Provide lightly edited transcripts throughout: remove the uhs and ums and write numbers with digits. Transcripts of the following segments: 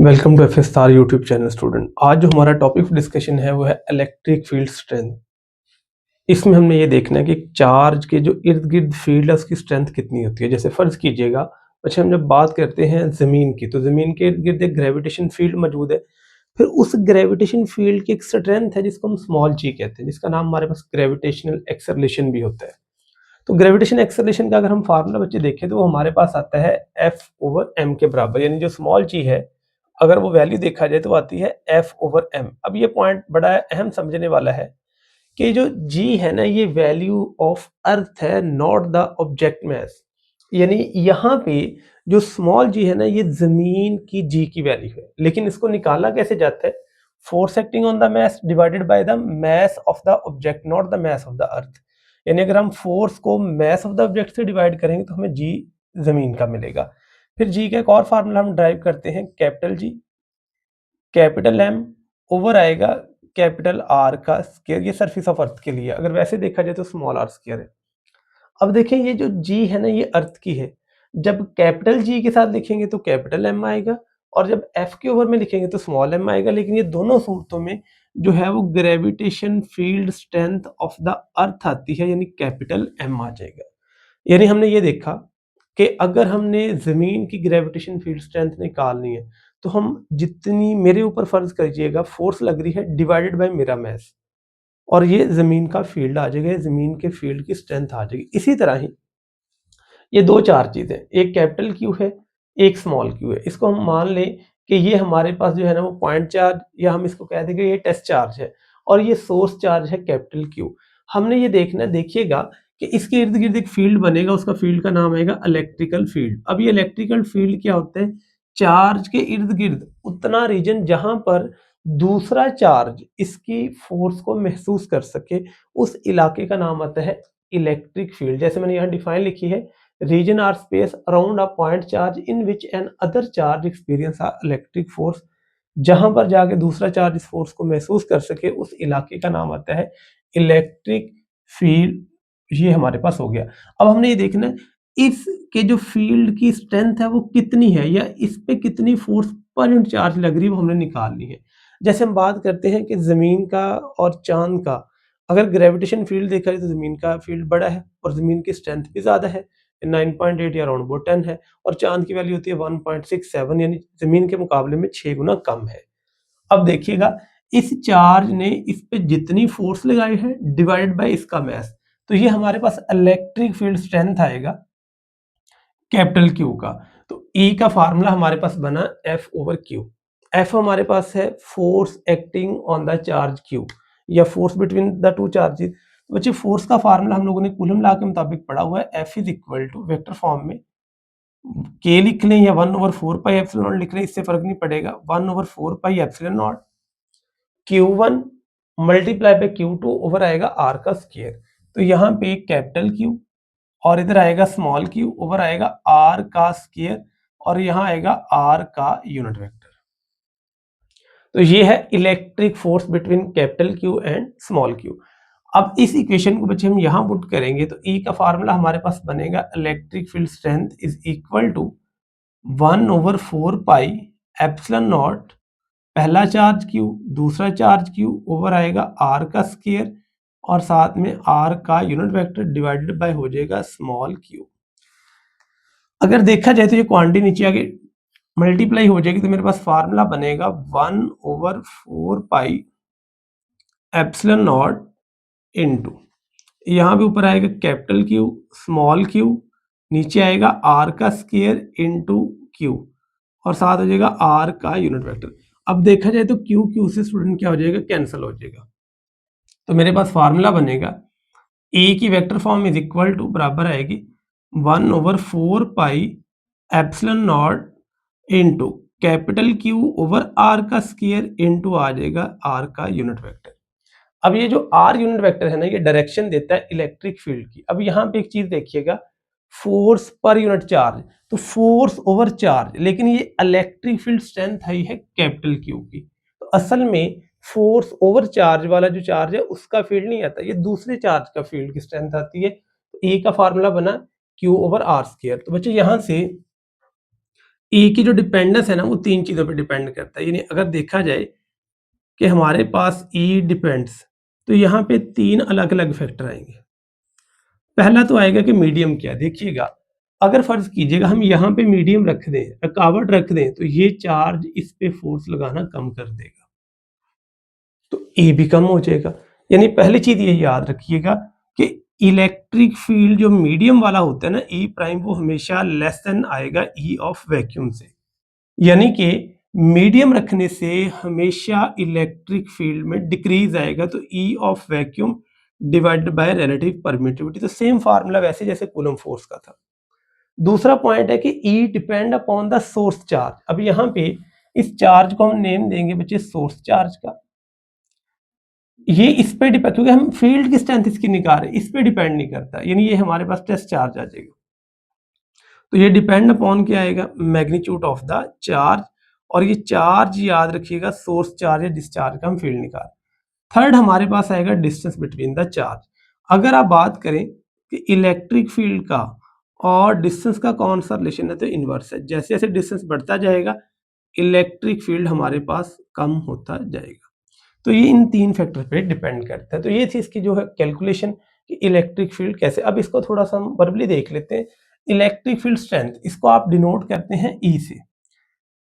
Welcome to FSR YouTube channel student. आज जो हमारा टॉपिक डिस्कशन है वो है इलेक्ट्रिक फील्ड स्ट्रेंथ। इसमें हमने ये देखना है कि चार्ज के जो इर्द गिर्द फील्ड है उसकी स्ट्रेंथ कितनी होती है। जैसे फर्ज कीजिएगा, अच्छा हम जब बात करते हैं ज़मीन की, तो ज़मीन के इर्द गिर्द एक ग्रेविटेशन फील्ड मौजूद है। फिर उस ग्रेविटेशन फील्ड की एक स्ट्रेंथ है जिसको हम स्मॉल जी कहते हैं, जिसका नाम हमारे पास ग्रेविटेशनल एक्सेलरेशन भी होता है। तो ग्रेविटेशन एक्सेलरेशन का अगर हम फार्मूला बच्चे देखें तो वो हमारे पास आता है F/m के बराबर, यानी जो स्मॉल जी है अगर वो वैल्यू देखा जाए तो आती है F/m। अब ये पॉइंट बड़ा अहम समझने वाला है कि जो g है ना, ये वैल्यू ऑफ अर्थ है, नॉट द ऑब्जेक्ट मास। यानी यहाँ पे जो स्मॉल g है ना, ये जमीन की g की वैल्यू है, लेकिन इसको निकाला कैसे जाता है? Force acting on the mass divided by the mass of the object, not the mass of the earth. यानी अगर हम फोर्स को मास ऑफ द ऑब्जेक्ट से डिवाइड करेंगे तो हमें g जमीन का मिलेगा। फिर g का एक और फार्मूला हम ड्राइव करते हैं, capital G capital M over आएगा कैपिटल R का स्क्वायर, ये सरफेस ऑफ अर्थ के लिए। अगर वैसे देखा जाए तो स्मॉल r स्क्वायर है। अब देखें ये जो G है ना, ये अर्थ की है। जब कैपिटल G के साथ लिखेंगे तो कैपिटल M आएगा, और जब F के ओवर में लिखेंगे तो स्मॉल m आएगा। लेकिन ये दोनों सूरतों में जो है वो gravitation field strength of the earth आती है, यानी कैपिटल M आ जाएगा। यानी हमने ये देखा कि अगर हमने ज़मीन की ग्रेविटेशन फील्ड स्ट्रेंथ निकालनी है तो हम जितनी, मेरे ऊपर फ़र्ज़ करिएगा फोर्स लग रही है डिवाइडेड बाय मेरा मास, और ये ज़मीन का फील्ड आ जाएगा, ज़मीन के फील्ड की स्ट्रेंथ आ जाएगी। इसी तरह ही ये दो चार्जेज़ हैं, एक कैपिटल Q है, एक स्मॉल q है। इसको हम मान लें कि ये हमारे पास जो है ना वो पॉइंट चार्ज, या हम इसको कह देंगे ये टेस्ट चार्ज है, और ये सोर्स चार्ज है कैपिटल Q। हमने ये देखना, देखिएगा कि इसके इर्द गिर्द एक फील्ड बनेगा, उसका फील्ड का नाम आएगा इलेक्ट्रिकल फील्ड। अब ये इलेक्ट्रिकल फील्ड क्या होता है? चार्ज के इर्द गिर्द उतना रीजन जहां पर दूसरा चार्ज इसकी फोर्स को महसूस कर सके, उस इलाके का नाम आता है इलेक्ट्रिक फील्ड। जैसे मैंने यहाँ डिफाइन लिखी है, region or space around a point charge in which an other charge experience a electric force। जहां पर जाके दूसरा चार्ज इस फोर्स को महसूस कर सके, उस इलाके का नाम आता है इलेक्ट्रिक फील्ड। ये हमारे पास हो गया। अब हमने ये देखना है इसके जो फील्ड की स्ट्रेंथ है वो कितनी है, या इस पे कितनी फोर्स पर यूनिट चार्ज लग रही है, वो हमने निकालनी है। जैसे हम बात करते हैं कि जमीन का और चांद का अगर ग्रेविटेशन फील्ड देखा जाए तो जमीन का फील्ड बड़ा है और जमीन की स्ट्रेंथ भी ज्यादा है, 9.8 या अराउंड वो 10 है, और चांद की वैल्यू होती है 1.67, यानी जमीन के मुकाबले में 6 गुना कम है। अब देखिएगा इस चार्ज ने इस पे जितनी फोर्स लगाई है डिवाइडेड बाय इसका मास, तो ये हमारे पास इलेक्ट्रिक फील्ड स्ट्रेंथ आएगा कैपिटल Q का। तो E का फार्मूला हमारे पास बना F/Q। F हमारे पास है force acting on the charge Q, या force between the two charges. बच्चे फोर्स का फार्मूला हम लोगों ने कूलम लॉ के मुताबिक पढ़ा हुआ है, F is equal to vector form में K लिख लें या 1/4πε0 लिख लें, इससे फर्क नहीं पड़ेगा। 1/4πε0 Q1 multiply by Q2 over आएगा R का स्क्वायर। तो यहाँ पे कैपिटल Q और इधर आएगा स्मॉल q ओवर आएगा r का स्क्वायर, और यहाँ आएगा r का यूनिट वेक्टर। तो ये है electric force between capital Q and small q। अब इस इक्वेशन को बच्चे हम यहाँ पुट करेंगे तो E का फार्मूला हमारे पास बनेगा electric field strength is equal to 1/4πε0, पहला चार्ज Q, दूसरा चार्ज Q ओवर आएगा R का स्क्वायर, और साथ में R का यूनिट वेक्टर डिवाइडेड बाय हो जाएगा स्मॉल q। अगर देखा जाए तो ये क्वांटिटी नीचे आके मल्टीप्लाई हो जाएगी, तो मेरे पास फार्मूला बनेगा 1/4πε0 इनटू, यहाँ पे ऊपर आएगा कैपिटल Q स्मॉल q, नीचे आएगा R का स्क्वायर इनटू Q, और साथ हो जाएगा R का यूनिट वेक्टर। अब देखा जाए तो Q से स्टूडेंट क्या हो जाएगा, कैंसिल हो जाएगा। तो मेरे पास फार्मूला बनेगा E की vector form is equal to बराबर आएगी 1/4πε0 into capital Q over R का स्क्वायर इनटू आ जाएगा R का यूनिट वेक्टर। अब ये जो R यूनिट वेक्टर है ना, ये डायरेक्शन देता है इलेक्ट्रिक फील्ड की। अब यहाँ पे एक चीज देखिएगा, फोर्स पर यूनिट चार्ज, तो फोर्स ओवर चार्ज, लेकिन ये इलेक्ट्रिक फील्ड स्ट्रेंथ है कैपिटल Q की। तो असल में फोर्स ओवर चार्ज वाला जो चार्ज है उसका फील्ड नहीं आता, ये दूसरे चार्ज का फील्ड की स्ट्रेंथ आती है। तो ए का फार्मूला बना Q ओवर R स्क्वायर। तो बच्चे यहाँ से ई की जो डिपेंडेंस है ना वो 3 चीज़ों पे डिपेंड करता है। यानी अगर देखा जाए कि हमारे पास ई डिपेंड्स, तो यहाँ पे 3 अलग-अलग फैक्टर आएँगे। पहला तो आएगा कि मीडियम क्या है, देखिएगा अगर फ़र्ज़ कीजिएगा हम यहाँ पे मीडियम रख दें, रुकावट रख दें, तो ये चार्ज इस पे फ़ोर्स लगाना कम कर देगा। तो ए भी कम हो जाएगा। यानी पहली चीज़ ये याद रखिएगा कि इलेक्ट्रिक फील्ड जो मीडियम वाला होता है ना ई प्राइम, वो हमेशा लेस देन आएगा ई ऑफ वैक्यूम से। यानी कि मीडियम रखने से हमेशा इलेक्ट्रिक फील्ड में डिक्रीज आएगा, तो ई of vacuum divided by relative permittivity. तो सेम फार्मूला वैसे जैसे कूलम फोर्स का था। दूसरा पॉइंट है कि E depend upon the source charge. अब यहाँ पे इस चार्ज को हम नेम देंगे बच्चे सोर्स चार्ज का। ये इस पे डिपेंड, क्योंकि हम फील्ड की स्ट्रेंथ इसकी निकाल रहे हैं, इस पे डिपेंड नहीं करता। यानी ये हमारे पास टेस्ट चार्ज आ जाएगा। तो ये डिपेंड अपॉन क्या आएगा, मैग्नीट्यूड ऑफ द चार्ज। और ये चार्ज याद रखिएगा सोर्स चार्ज या डिस्चार्ज का हम फील्ड निकाल। थर्ड हमारे पास आएगा डिस्टेंस बिटवीन द चार्ज। अगर आप बात करें कि इलेक्ट्रिक फील्ड का और डिस्टेंस का कौन सा रिलेशन है, तो इनवर्स है। जैसे जैसे डिस्टेंस बढ़ता जाएगा इलेक्ट्रिक फील्ड हमारे पास कम होता जाएगा। तो ये इन 3 फैक्टर पे डिपेंड करता है। तो ये थी इसकी जो है कैलकुलेशन कि इलेक्ट्रिक फील्ड कैसे। अब इसको थोड़ा-सा हम वर्बली देख लेते हैं। इलेक्ट्रिक फील्ड स्ट्रेंथ, इसको आप डिनोट करते हैं ई से।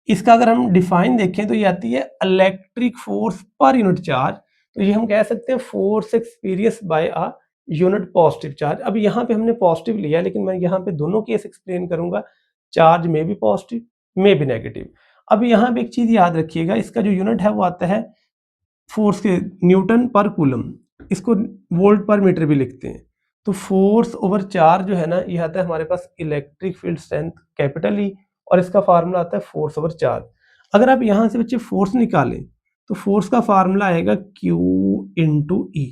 इसका अगर हम डिफाइन देखें तो ये आती है electric force per unit charge. तो ये हम कह सकते हैं force experience by a unit positive charge. अब यहाँ पे हमने पॉजिटिव लिया, लेकिन मैं यहाँ पे दोनों केस एक्सप्लेन करूंगा। चार्ज में भी पॉजिटिव में भी नेगेटिव। अब यहाँ पे एक चीज याद रखिएगा, इसका जो यूनिट है वो आता है फोर्स के न्यूटन पर कूलम। इसको वोल्ट पर मीटर भी लिखते हैं। तो फोर्स ओवर चार्ज जो है ना, ये आता है हमारे पास electric field strength capital E, और इसका फार्मूला आता है फोर्स ओवर चार्ज। अगर आप यहां से बच्चे फोर्स निकालें तो फोर्स का फार्मूला आएगा Q इंटू ई।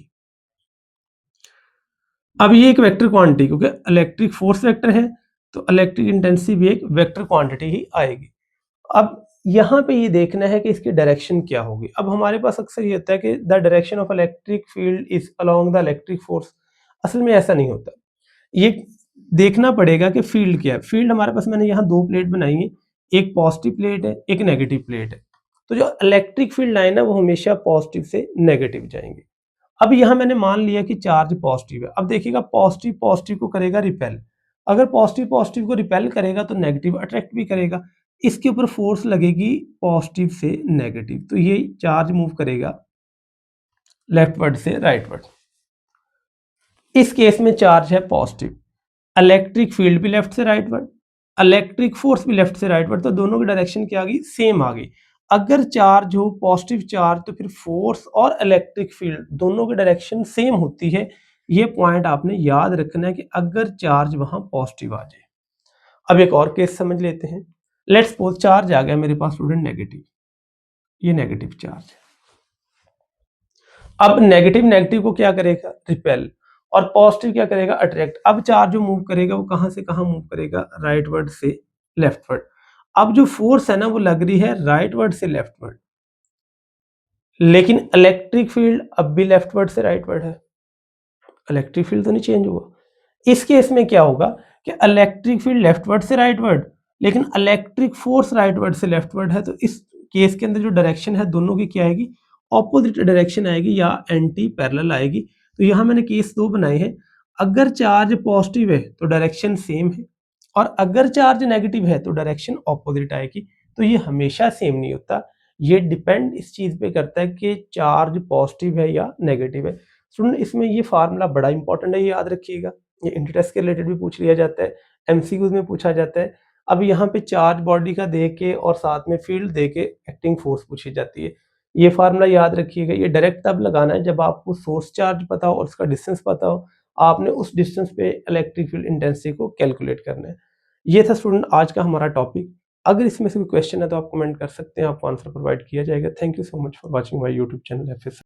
अब ये एक वेक्टर क्वांटिटी, क्योंकि इलेक्ट्रिक फोर्स वेक्टर है तो इलेक्ट्रिक इंटेंसिटी भी एक वेक्टर क्वांटिटी ही आएगी। अब यहाँ पे ये देखना है कि इसकी डायरेक्शन क्या होगी। अब हमारे पास अक्सर ये होता है कि the direction of electric field is along the electric force. असल में ऐसा नहीं होता। ये देखना पड़ेगा कि फील्ड क्या है। फील्ड हमारे पास, मैंने यहाँ 2 प्लेट बनाई है, एक पॉजिटिव प्लेट है, एक नेगेटिव प्लेट है। तो जो इलेक्ट्रिक फील्ड लाइन है वो हमेशा पॉजिटिव से नेगेटिव जाएंगे। अब यहाँ मैंने मान लिया कि चार्ज पॉजिटिव है। अब देखिएगा पॉजिटिव पॉजिटिव को करेगा रिपेल। अगर पॉजिटिव पॉजिटिव को रिपेल करेगा तो नेगेटिव अट्रैक्ट भी करेगा। इसके ऊपर फोर्स लगेगी पॉजिटिव से नेगेटिव, तो ये चार्ज मूव करेगा लेफ्टवर्ड से राइटवर्ड। इस केस में चार्ज है पॉजिटिव, इलेक्ट्रिक फील्ड भी लेफ्ट से राइटवर्ड, इलेक्ट्रिक फोर्स भी लेफ्ट से राइटवर्ड, तो दोनों की डायरेक्शन क्या आ गई, सेम आ गई। अगर चार्ज हो पॉजिटिव चार्ज तो फिर फोर्स और इलेक्ट्रिक फील्ड दोनों की डायरेक्शन सेम होती है। ये पॉइंट आपने याद रखना है कि अगर चार्ज वहां पॉजिटिव आ जाए। अब एक और केस समझ लेते हैं। लेट्स सपोज चार्ज आ गया मेरे पास स्टूडेंट नेगेटिव, ये नेगेटिव चार्ज है। अब नेगेटिव नेगेटिव को क्या करेगा, रिपेल, और पॉजिटिव क्या करेगा, अट्रैक्ट। अब चार्ज जो मूव करेगा वो कहां से कहां मूव करेगा, राइटवर्ड से लेफ्टवर्ड। अब जो फोर्स है ना वो लग रही है राइटवर्ड से लेफ्टवर्ड, लेकिन इलेक्ट्रिक फील्ड अब भी लेफ्टवर्ड से राइटवर्ड है। इलेक्ट्रिक फील्ड तो नहीं चेंज हुआ। इस केस में क्या होगा कि इलेक्ट्रिक फील्ड लेफ्टवर्ड से राइटवर्ड, लेकिन इलेक्ट्रिक फोर्स राइटवर्ड से लेफ्टवर्ड है। तो इस केस के अंदर जो डायरेक्शन है दोनों की क्या आएगी, ऑपोजिट डायरेक्शन आएगी या एंटी पैरेलल आएगी। तो यहाँ मैंने केस 2 बनाए हैं। अगर चार्ज पॉजिटिव है तो डायरेक्शन सेम है, और अगर चार्ज नेगेटिव है तो डायरेक्शन ऑपोजिट आएगी। तो ये हमेशा सेम नहीं होता। ये डिपेंड इस चीज पे करता है कि चार्ज पॉजिटिव है या नेगेटिव है। स्टूडेंट इसमें ये फार्मूला बड़ा इंपॉर्टेंट है, ये याद रखिएगा। ये इंटरेस्ट के रिलेटेड भी पूछ लिया जाता है, एमसीक्यूज में पूछा जाता है। अब यहाँ पे चार्ज बॉडी का दे के और साथ में फील्ड दे के एक्टिंग फोर्स पूछी जाती है। ये फार्मूला याद रखिएगा। ये डायरेक्ट तब लगाना है जब आपको सोर्स चार्ज पता हो और उसका डिस्टेंस पता हो। आपने उस डिस्टेंस पे इलेक्ट्रिक फील्ड इंटेंसिटी को कैलकुलेट करना है। ये था स्टूडेंट आज का हमारा टॉपिक। अगर इसमें से कोई क्वेश्चन है तो आप कमेंट कर सकते हैं, आपको आंसर प्रोवाइड किया जाएगा। Thank you so much for watching my YouTube channel FS.